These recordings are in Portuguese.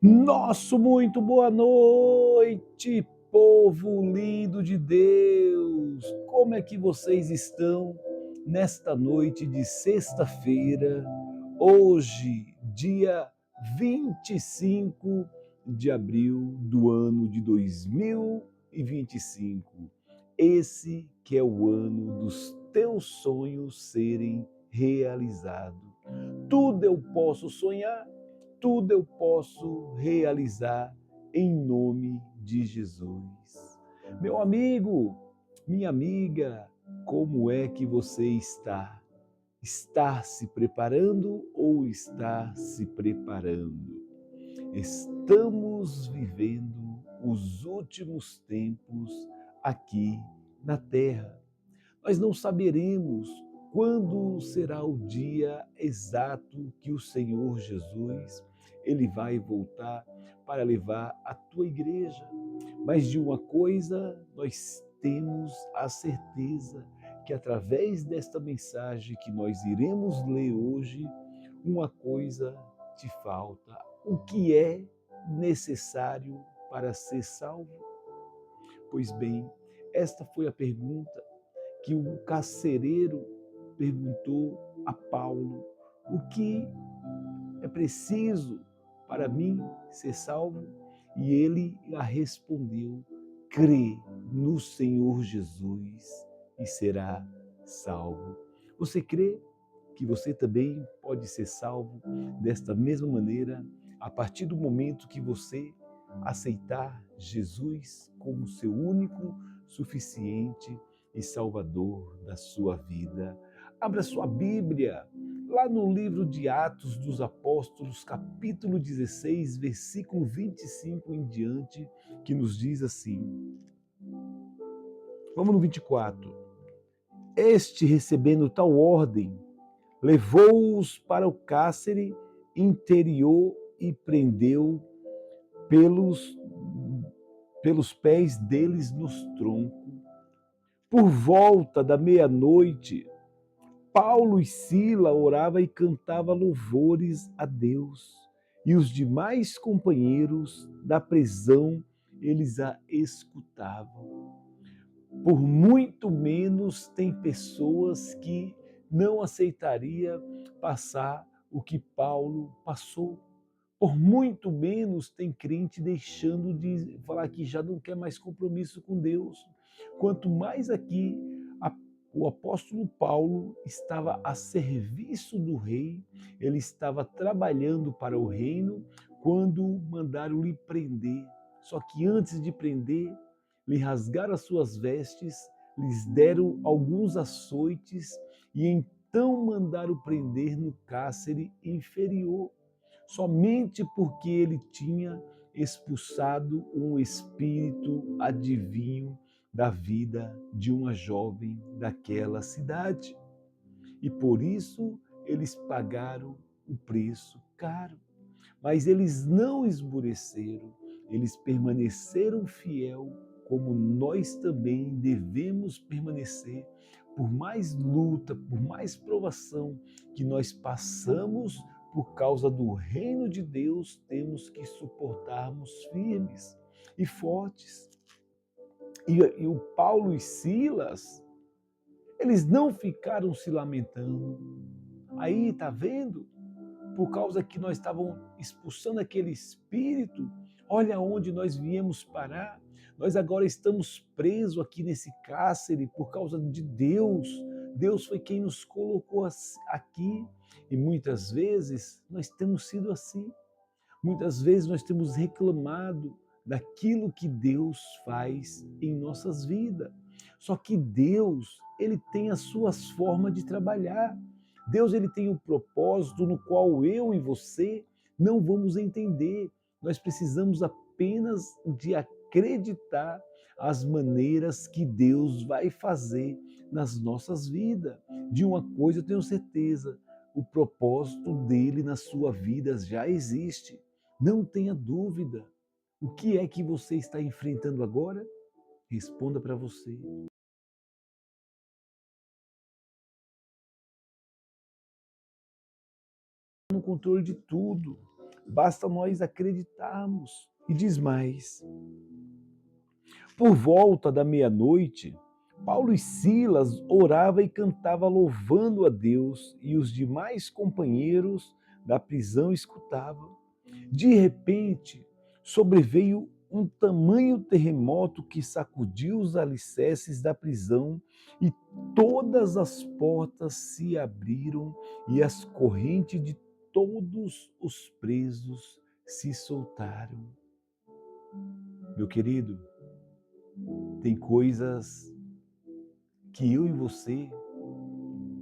Nosso muito boa noite, povo lindo de Deus! Como é que vocês estão nesta noite de sexta-feira, hoje, dia 25 de abril do ano de 2025? Esse que é o ano dos teus sonhos serem realizados. Tudo eu posso sonhar, tudo eu posso realizar em nome de Jesus. Meu amigo, minha amiga, como é que você está? Está se preparando ou está se preparando? Estamos vivendo os últimos tempos aqui na Terra. Nós não saberemos quando será o dia exato que o Senhor Jesus ele vai voltar para levar a tua igreja. Mas de uma coisa nós temos a certeza que através desta mensagem que nós iremos ler hoje, uma coisa te falta. O que é necessário para ser salvo? Pois bem, esta foi a pergunta que o carcereiro perguntou a Paulo: o que é preciso para mim ser salvo? E ele a respondeu: crê no Senhor Jesus e será salvo. Você crê que você também pode ser salvo desta mesma maneira a partir do momento que você aceitar Jesus como seu único, suficiente e Salvador da sua vida? Abra sua Bíblia lá no livro de Atos dos Apóstolos, capítulo 16, versículo 25 em diante, que nos diz assim. Vamos no 24. Este, recebendo tal ordem, levou-os para o cárcere interior e prendeu pelos, pelos pés deles nos troncos. Por volta da meia-noite, Paulo e Sila orava e cantava louvores a Deus, e os demais companheiros da prisão, eles a escutavam. Por muito menos tem pessoas que não aceitaria passar o que Paulo passou. Por muito menos tem crente deixando de falar que já não quer mais compromisso com Deus. Quanto mais aqui o apóstolo Paulo estava a serviço do rei, ele estava trabalhando para o reino quando mandaram lhe prender. Só que antes de prender, lhe rasgaram as suas vestes, lhes deram alguns açoites e então mandaram prender no cárcere inferior, somente porque ele tinha expulsado um espírito adivinho da vida de uma jovem daquela cidade. E por isso eles pagaram o preço caro. Mas eles não esmoreceram, eles permaneceram fiel, como nós também devemos permanecer, por mais luta, por mais provação que nós passamos por causa do reino de Deus, temos que suportarmos firmes e fortes. E o Paulo e Silas, eles não ficaram se lamentando. Aí, tá vendo? Por causa que nós estávamos expulsando aquele espírito, olha onde nós viemos parar. Nós agora estamos presos aqui nesse cárcere por causa de Deus. Deus foi quem nos colocou aqui. E muitas vezes nós temos sido assim. Muitas vezes nós temos reclamado daquilo que Deus faz em nossas vidas. Só que Deus, ele tem as suas formas de trabalhar. Deus, ele tem um propósito no qual eu e você não vamos entender. Nós precisamos apenas de acreditar as maneiras que Deus vai fazer nas nossas vidas. De uma coisa eu tenho certeza, o propósito dele na sua vida já existe. Não tenha dúvida. O que é que você está enfrentando agora? Responda para você. No controle de tudo. basta nós acreditarmos. E diz mais: por volta da meia-noite, Paulo e Silas oravam e cantavam louvando a Deus, e os demais companheiros da prisão escutavam. De repente, sobreveio um tamanho terremoto que sacudiu os alicerces da prisão e todas as portas se abriram e as correntes de todos os presos se soltaram. Meu querido, tem coisas que eu e você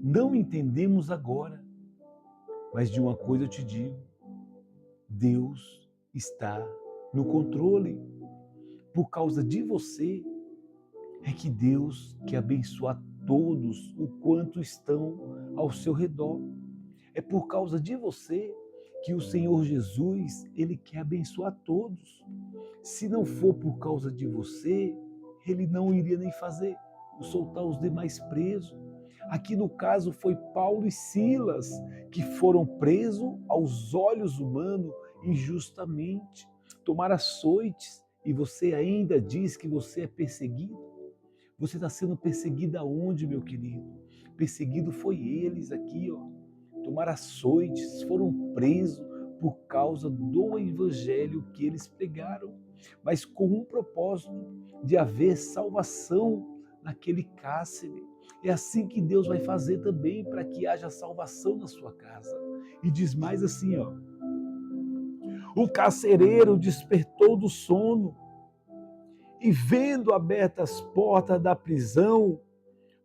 não entendemos agora, mas de uma coisa eu te digo: Deus está no controle. Por causa de você é que Deus quer abençoar todos o quanto estão ao seu redor. É por causa de você que o Senhor Jesus, ele quer abençoar todos. Se não for por causa de você, ele não iria nem fazer, soltar os demais presos. Aqui no caso foi Paulo e Silas que foram presos aos olhos humanos injustamente, tomaram açoites, e você ainda diz que você é perseguido? Você está sendo perseguido aonde, meu querido? Perseguido foi eles aqui, ó. Tomaram açoites, foram presos por causa do evangelho que eles pregaram, mas com um propósito de haver salvação naquele cárcere. É assim que Deus vai fazer também para que haja salvação na sua casa. E diz mais assim, ó: o carcereiro despertou do sono e, vendo abertas as portas da prisão,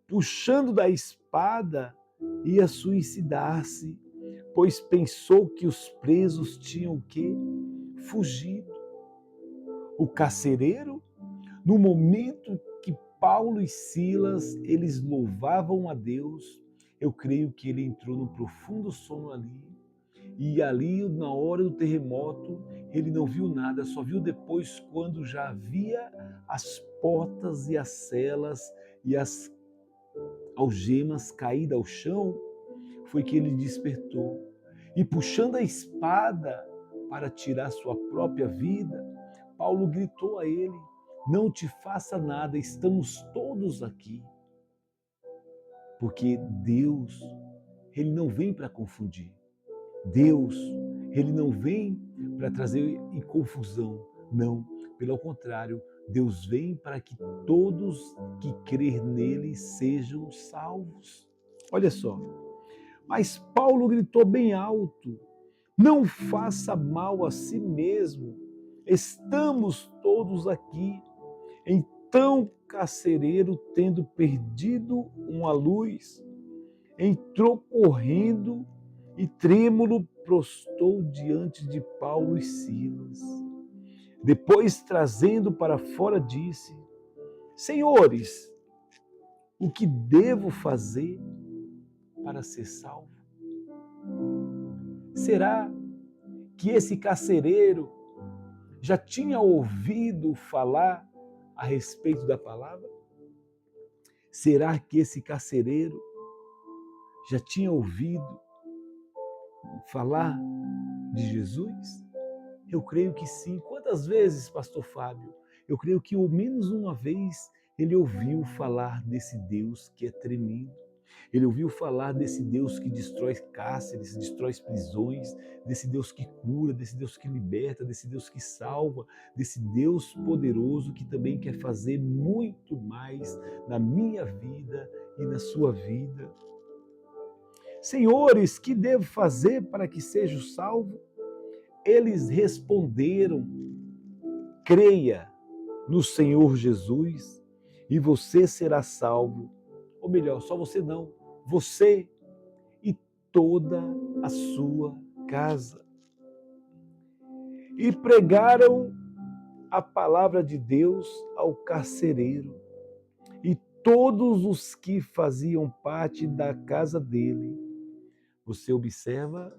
puxando da espada, ia suicidar-se, pois pensou que os presos tinham o quê? Fugido. O carcereiro, no momento que Paulo e Silas, eles louvavam a Deus, eu creio que ele entrou num profundo sono ali. E ali, na hora do terremoto, ele não viu nada, só viu depois, quando já havia as portas e as celas e as algemas caídas ao chão, foi que ele despertou. E puxando a espada para tirar sua própria vida, Paulo gritou a ele: não te faça nada, estamos todos aqui. Porque Deus, ele não vem para confundir. Deus, ele não vem para trazer em confusão. Não, pelo contrário, Deus vem para que todos que crer nele sejam salvos. Olha só, mas Paulo gritou bem alto: não faça mal a si mesmo, estamos todos aqui. Então o carcereiro, tendo perdido uma luz, entrou correndo e trêmulo prostou diante de Paulo e Silas. Depois, trazendo para fora, disse: senhores, o que devo fazer para ser salvo? Será que esse carcereiro já tinha ouvido falar a respeito da palavra? Será que esse carcereiro já tinha ouvido falar de Jesus? Eu creio que sim. Quantas vezes, pastor Fábio? Eu creio que ao menos uma vez ele ouviu falar desse Deus que é tremendo. Ele ouviu falar desse Deus que destrói cárceres, destrói prisões, desse Deus que cura, desse Deus que liberta, desse Deus que salva, desse Deus poderoso que também quer fazer muito mais na minha vida e na sua vida. Senhores, que devo fazer para que seja salvo? Eles responderam: creia no Senhor Jesus e você será salvo. Ou melhor, só você não, você e toda a sua casa. E pregaram a palavra de Deus ao carcereiro e todos os que faziam parte da casa dele. Você observa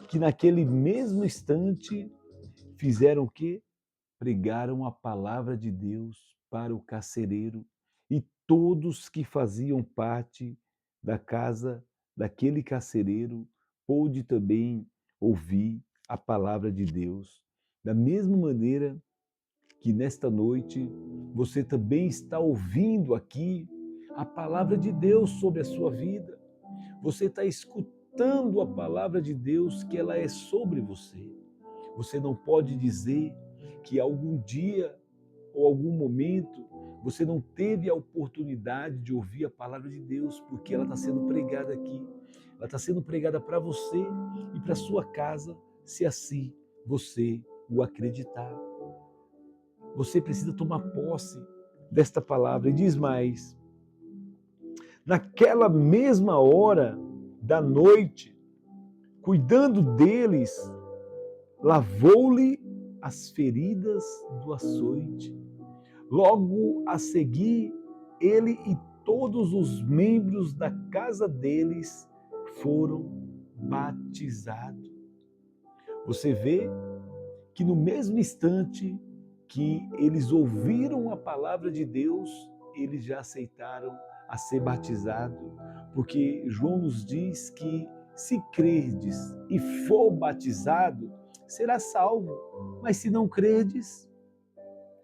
que naquele mesmo instante fizeram o quê? Pregaram a palavra de Deus para o carcereiro e todos que faziam parte da casa daquele carcereiro pôde também ouvir a palavra de Deus. Da mesma maneira que nesta noite você também está ouvindo aqui a palavra de Deus sobre a sua vida. Você está escutando a palavra de Deus, que ela é sobre você. Você não pode dizer que algum dia ou algum momento você não teve a oportunidade de ouvir a palavra de Deus, porque ela está sendo pregada aqui. Ela está sendo pregada para você e para sua casa, se assim você o acreditar. Você precisa tomar posse desta palavra. E diz mais: naquela mesma hora da noite, cuidando deles, lavou-lhe as feridas do açoite. Logo a seguir, ele e todos os membros da casa deles foram batizados. Você vê que no mesmo instante que eles ouviram a palavra de Deus, eles já aceitaram a ser batizados, porque João nos diz que se crerdes e for batizado, será salvo, mas se não crerdes,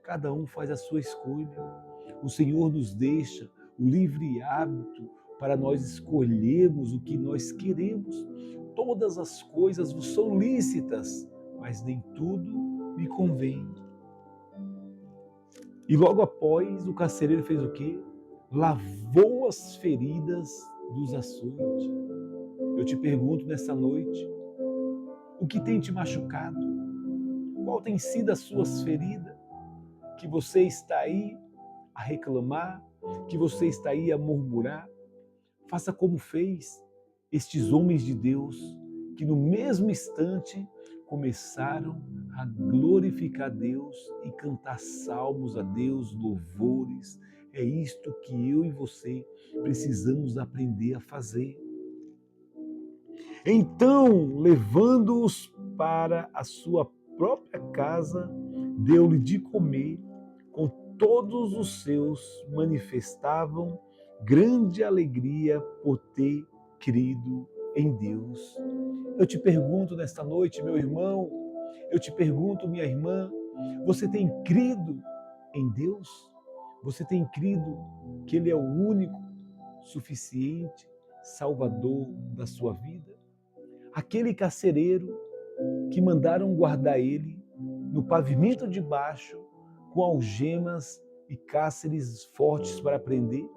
cada um faz a sua escolha. O Senhor nos deixa o livre hábito para nós escolhermos o que nós queremos. Todas as coisas vos são lícitas, mas nem tudo me convém. E logo após, o carcereiro fez o quê? Lavou as feridas dos açoites. Eu te pergunto nessa noite, o que tem te machucado? Qual tem sido as suas feridas? Que você está aí a reclamar, que você está aí a murmurar? Faça como fez estes homens de Deus, que no mesmo instante começaram a glorificar Deus e cantar salmos a Deus, louvores. É isto que eu e você precisamos aprender a fazer. Então, levando-os para a sua própria casa, deu-lhe de comer. Com todos os seus manifestavam grande alegria por ter crido em Deus. Eu te pergunto nesta noite, meu irmão, eu te pergunto, minha irmã, você tem crido em Deus? Você tem crido que Ele é o único, suficiente, Salvador da sua vida? Aquele carcereiro que mandaram guardar ele no pavimento de baixo, com algemas e cárceres fortes para prender,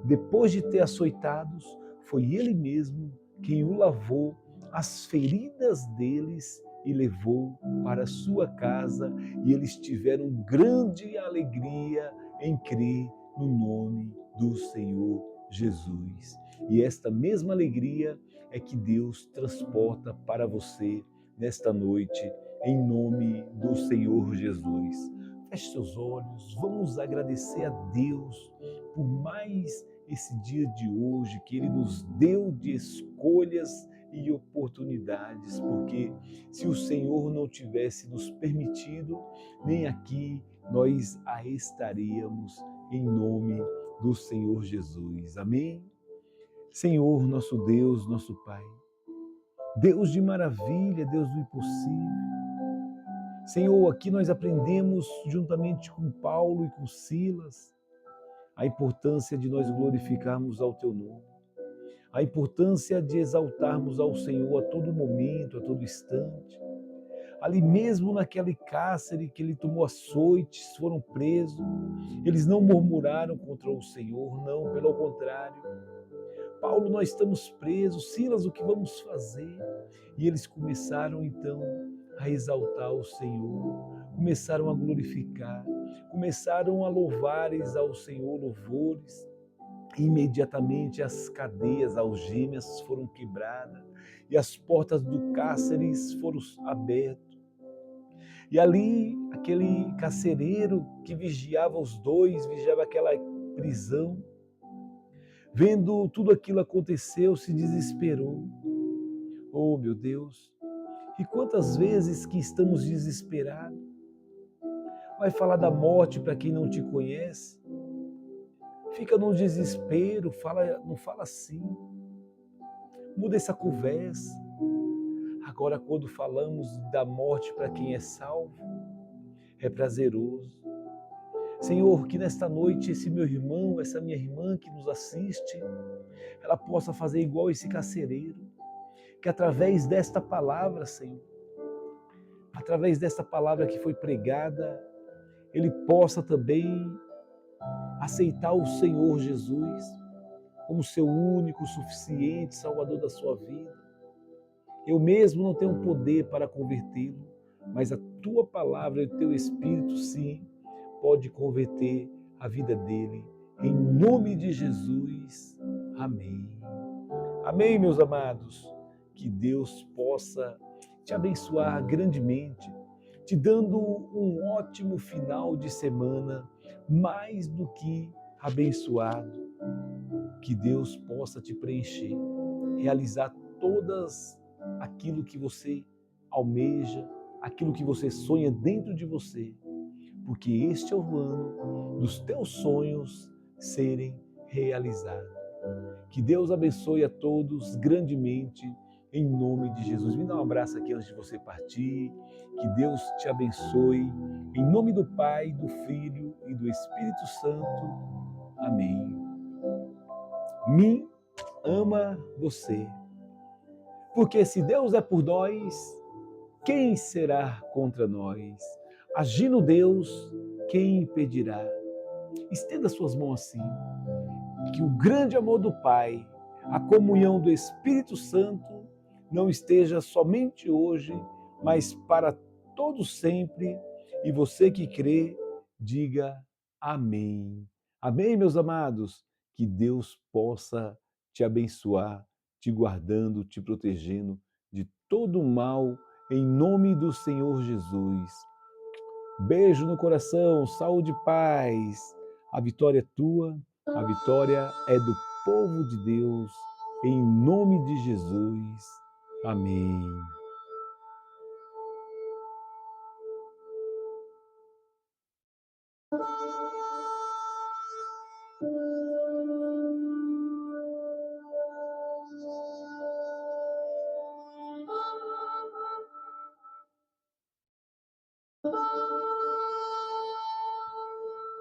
depois de ter açoitados, foi ele mesmo quem o lavou as feridas deles e levou para sua casa, e eles tiveram grande alegria em crer no nome do Senhor Jesus. E esta mesma alegria é que Deus transporta para você nesta noite, em nome do Senhor Jesus. Feche seus olhos, vamos agradecer a Deus por mais esse dia de hoje que Ele nos deu de escolhas e oportunidades, porque se o Senhor não tivesse nos permitido, nem aqui nós a estaríamos, em nome do Senhor Jesus. Amém? Senhor, nosso Deus, nosso Pai, Deus de maravilha, Deus do impossível. Senhor, aqui nós aprendemos, juntamente com Paulo e com Silas, a importância de nós glorificarmos ao Teu nome, a importância de exaltarmos ao Senhor a todo momento, a todo instante. Ali mesmo naquele cárcere que ele tomou açoites, foram presos, eles não murmuraram contra o Senhor, não, pelo contrário. Paulo, nós estamos presos, Silas, o que vamos fazer? E eles começaram então a exaltar o Senhor, começaram a glorificar, começaram a louvar ao Senhor louvores. E imediatamente as cadeias, algemas foram quebradas e as portas do cárcere foram abertas. E ali, aquele carcereiro que vigiava os dois, vigiava aquela prisão, vendo tudo aquilo acontecer, se desesperou. Oh, meu Deus! E quantas vezes que estamos desesperados? Vai falar da morte para quem não te conhece? Fica no desespero, não fala assim. Muda essa conversa. Agora, quando falamos da morte para quem é salvo, é prazeroso. Senhor, que nesta noite esse meu irmão, essa minha irmã que nos assiste, ela possa fazer igual esse carcereiro, que através desta palavra, Senhor, através desta palavra que foi pregada, ele possa também aceitar o Senhor Jesus como seu único, suficiente Salvador da sua vida. Eu mesmo não tenho poder para convertê-lo, mas a tua palavra e o teu Espírito, sim, pode converter a vida dele. Em nome de Jesus. Amém. Amém, meus amados. Que Deus possa te abençoar grandemente, te dando um ótimo final de semana, mais do que abençoado. Que Deus possa te preencher, realizar todas aquilo que você almeja, aquilo que você sonha dentro de você, porque este é o ano dos teus sonhos serem realizados. Que Deus abençoe a todos grandemente, em nome de Jesus. Me dá um abraço aqui antes de você partir. Que Deus te abençoe, em nome do Pai, do Filho e do Espírito Santo. Amém. Me ama você. Porque se Deus é por nós, quem será contra nós? Agindo Deus, quem impedirá? Estenda suas mãos assim. Que o grande amor do Pai, a comunhão do Espírito Santo, não esteja somente hoje, mas para todo sempre. E você que crê, diga amém. Amém, meus amados? Que Deus possa te abençoar, te guardando, te protegendo de todo o mal, em nome do Senhor Jesus. Beijo no coração, saúde e paz. A vitória é tua, a vitória é do povo de Deus, em nome de Jesus. Amém.